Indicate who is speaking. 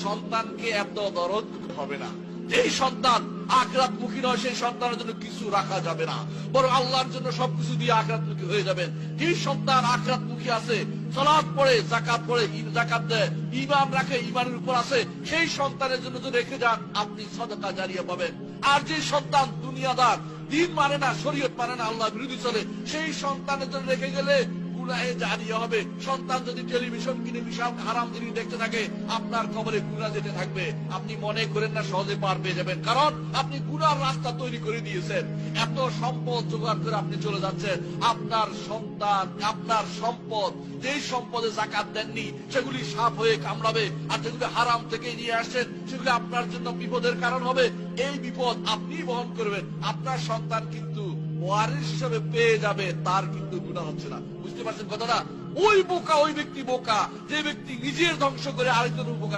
Speaker 1: সন্তানকে এত দরদ হবে না। যেই সন্তান আখিরাতমুখী নয় সেই সন্তানের জন্য কিছু রাখা যাবে না, বরং আল্লাহর জন্য সবকিছু দিয়ে আখিরাতমুখী হয়ে যাবেন। যেই সন্তান আখিরাতমুখী আছে, সালাত পড়ে, জাকাত পড়ে, জাকাত দেয়, ঈমান রাখে, ঈমানের উপর আছে, সেই সন্তানের জন্য যদি রেখে যান আপনি সাদাকা জারিয়া পাবেন। আর যে সন্তান দুনিয়াদার, দিন মানে না, শরীয়ত মানে না, আল্লাহ বিরোধী চলে, সেই সন্তানের জন্য রেখে গেলে গুনাহে জারিয়া হবে। সন্তান যদি টেলিভিশন কিনে বিশাল হারাম জিনিস দেখতে থাকে, আপনার কবরে গুনাহ যেতে থাকবে। আপনি মনে করেন না সহজে পার পেয়ে যাবেন, কারণ আপনি গুনার রাস্তা তৈরি করে দিয়েছেন। এত সম্পদ জোগাড় করে আপনি চলে যাচ্ছেন, আপনার সন্তান, আপনার সম্পদ, যেই সম্পদে যাকাত দেননি সেগুলি সাপ হয়ে কামড়াবে, আর যেগুলি হারাম থেকে নিয়ে আসছেন সেগুলি আপনার জন্য বিপদের কারণ হবে। এই বিপদ আপনি বহন করবেন, আপনার সন্তান কিন্তু ওয়ারিস হিসেবে পেয়ে যাবে, তার কিন্তু গুনাহ হচ্ছে না। বুঝতে পারছেন কথাটা? ওই বোকা, ওই ব্যক্তি বোকা যে ব্যক্তি নিজের ধ্বংস করে আরেকজনের উপকার